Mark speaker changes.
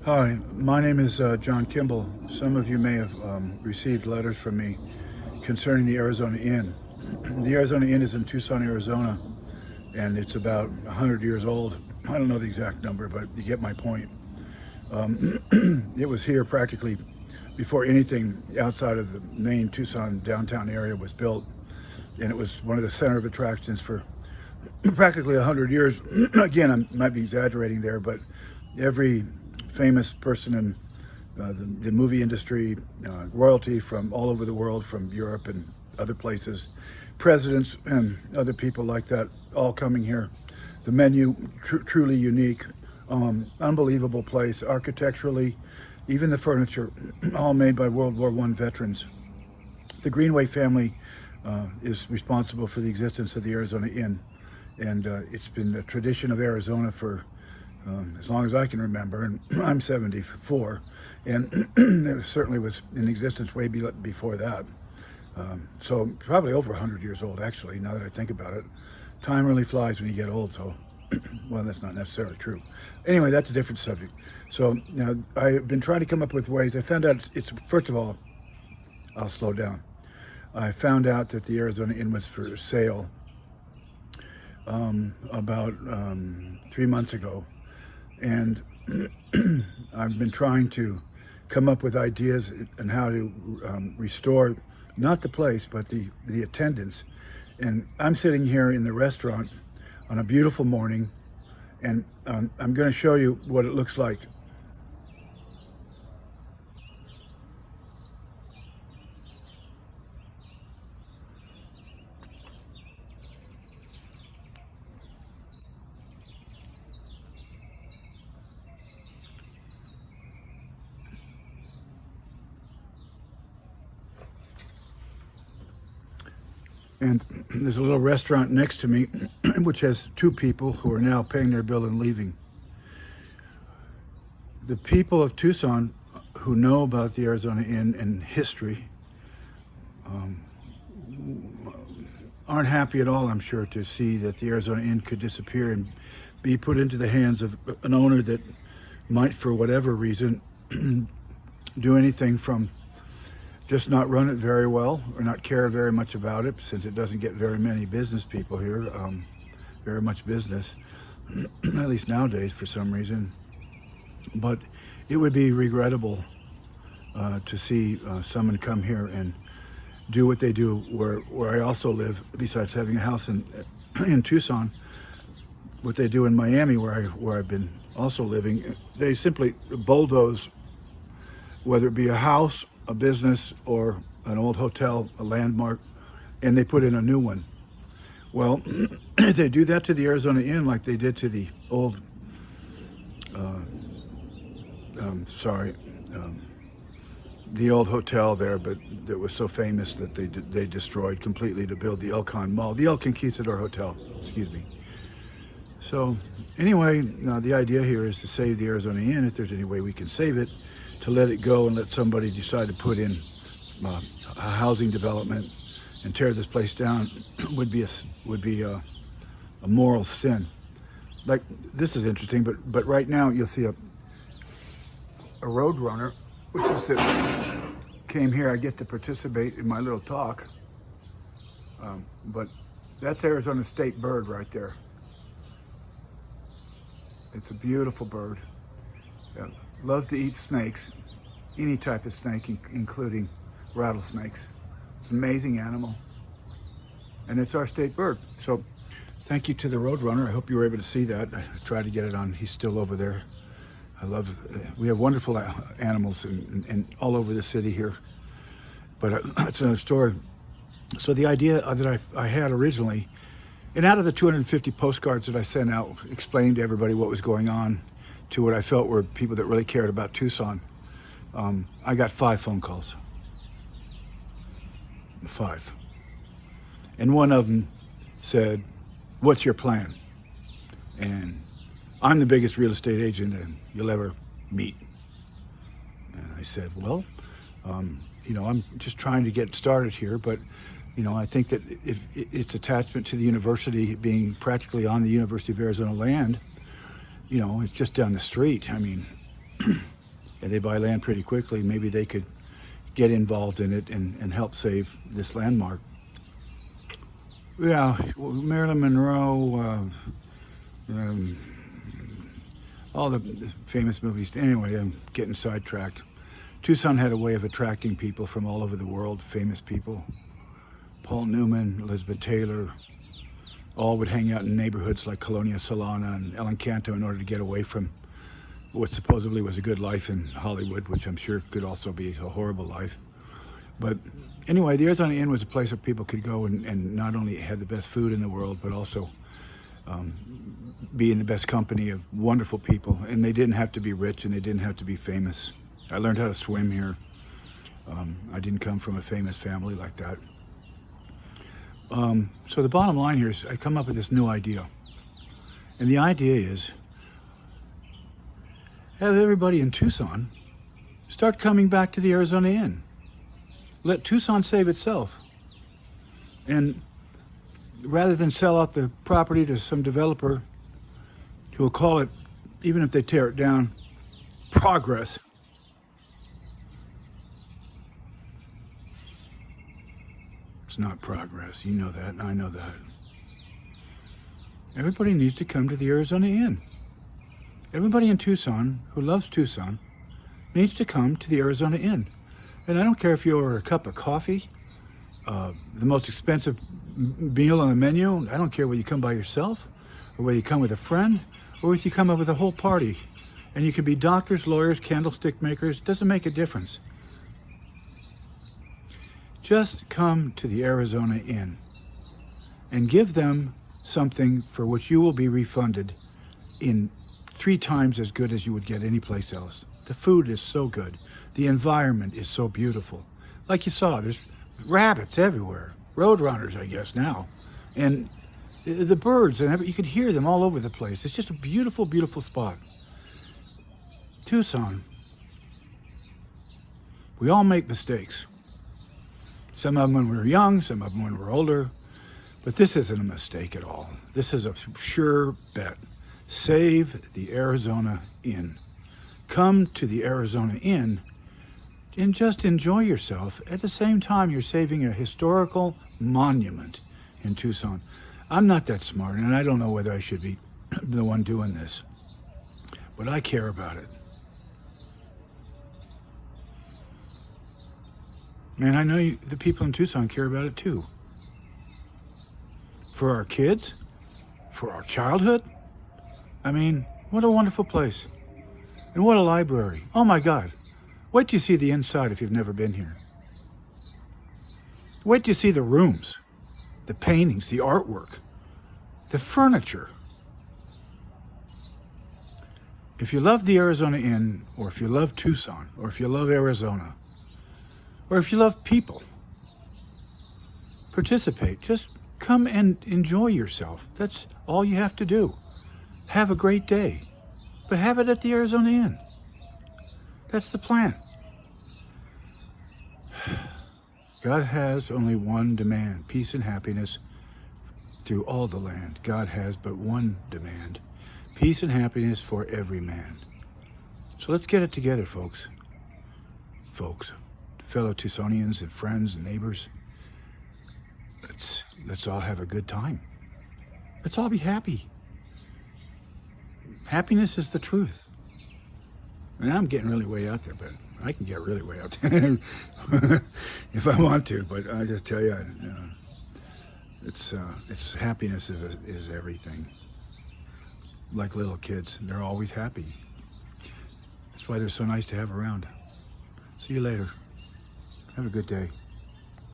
Speaker 1: Hi, my name is John Kimball. Some of you may have received letters from me concerning the Arizona Inn. The Arizona Inn is in Tucson, Arizona, and it's about 100 years old. I don't know the exact number, but you get my point. It was here practically before anything outside of the main Tucson downtown area was built, and it was one of the center of attractions for practically 100 years. Again, I might be exaggerating there, but every famous person in the movie industry, royalty from all over the world, from Europe and other places, presidents and other people like that, all coming here. The menu, truly unique, unbelievable place, architecturally, even the furniture, all made by World War I veterans. The Greenway family is responsible for the existence of the Arizona Inn, and it's been a tradition of Arizona for as long as I can remember, and I'm 74, and it certainly was in existence way before that. So probably over 100 years old, actually, now that I think about it. Time really flies when you get old, so, well, that's not necessarily true. Anyway, that's a different subject. So I've been trying to come up with ways. I found out first of all, I'll slow down. I found out that the Arizona Inn was for sale about 3 months ago. And I've been trying to come up with ideas on how to restore not the place, but the attendance. And I'm sitting here in the restaurant on a beautiful morning, and I'm going to show you what it looks like. And there's a little restaurant next to me, which has two people who are now paying their bill and leaving. The people of Tucson who know about the Arizona Inn and history aren't happy at all, I'm sure, to see that the Arizona Inn could disappear and be put into the hands of an owner that might, for whatever reason, do anything from just not run it very well or not care very much about it, since it doesn't get very many business people here, very much business, at least nowadays for some reason. But it would be regrettable to see someone come here and do what they do where I also live, besides having a house in Tucson, what they do in Miami, where I've been also living. They simply bulldoze, whether it be a house, a business, or an old hotel, a landmark, and they put in a new one. Well, they do that to the Arizona Inn like they did to the old, sorry, the old hotel there, but that was so famous that they destroyed completely to build the El Mall, the El Conquistador Hotel, excuse me. So anyway, the idea here is to save the Arizona Inn, if there's any way we can save it, to let it go and let somebody decide to put in a housing development and tear this place down would be a moral sin. Like, this is interesting, but right now you'll see a Roadrunner, which is that came here. I get to participate in my little talk, but that's Arizona state bird right there. It's a beautiful bird. Loves to eat snakes, any type of snake, including rattlesnakes. It's an amazing animal, and it's our state bird. So thank you to the Roadrunner. I hope you were able to see that. I tried to get it on. He's still over there. We have wonderful animals in all over the city here, but that's another story. So the idea that I had originally, and out of the 250 postcards that I sent out explaining to everybody what was going on, to what I felt were people that really cared about Tucson, I got 5 phone calls. 5. And one of them said, "What's your plan?" And I'm the biggest real estate agent you'll ever meet. And I said, well, I'm just trying to get started here, but I think that if its attachment to the university being practically on the University of Arizona land, it's just down the street. I mean, and they buy land pretty quickly, maybe they could get involved in it and help save this landmark. Yeah, Marilyn Monroe, all the famous movies. Anyway, I'm getting sidetracked. Tucson had a way of attracting people from all over the world, famous people. Paul Newman, Elizabeth Taylor, all would hang out in neighborhoods like Colonia Solana and El Encanto in order to get away from what supposedly was a good life in Hollywood, which I'm sure could also be a horrible life. But anyway, the Arizona Inn was a place where people could go and not only have the best food in the world, but also be in the best company of wonderful people. And they didn't have to be rich and they didn't have to be famous. I learned how to swim here. I didn't come from a famous family like that. So the bottom line here is I come up with this new idea. And the idea is have everybody in Tucson start coming back to the Arizona Inn. Let Tucson save itself. And rather than sell out the property to some developer who will call it, even if they tear it down, progress. It's not progress. You know that, and I know that. Everybody needs to come to the Arizona Inn. Everybody in Tucson who loves Tucson needs to come to the Arizona Inn. And I don't care if you order a cup of coffee, the most expensive meal on the menu. I don't care whether you come by yourself, or whether you come with a friend, or if you come up with a whole party. And you can be doctors, lawyers, candlestick makers. It doesn't make a difference. Just come to the Arizona Inn and give them something for which you will be refunded in 3 times as good as you would get anyplace else. The food is so good. The environment is so beautiful. Like you saw, there's rabbits everywhere. Roadrunners, I guess, now. And the birds, and you could hear them all over the place. It's just a beautiful, beautiful spot. Tucson. We all make mistakes. Some of them when we were young, some of them when we were older. But this isn't a mistake at all. This is a sure bet. Save the Arizona Inn. Come to the Arizona Inn and just enjoy yourself. At the same time, you're saving a historical monument in Tucson. I'm not that smart, and I don't know whether I should be the one doing this, but I care about it. And I know the people in Tucson care about it too. For our kids, for our childhood. I mean, what a wonderful place. And what a library. Oh my God. Wait till you see the inside if you've never been here. Wait till you see the rooms, the paintings, the artwork, the furniture. If you love the Arizona Inn, or if you love Tucson, or if you love Arizona, or if you love people, participate. Just come and enjoy yourself. That's all you have to do. Have a great day, but have it at the Arizona Inn. That's the plan. God has only one demand, peace and happiness through all the land. God has but one demand, peace and happiness for every man. So let's get it together, folks. Fellow Tucsonians and friends and neighbors. Let's all have a good time. Let's all be happy. Happiness is the truth. And I'm getting really way out there, but I can get really way out there if I want to. But I just tell you, it's happiness is everything. Like little kids, they're always happy. That's why they're so nice to have around. See you later. Have a good day.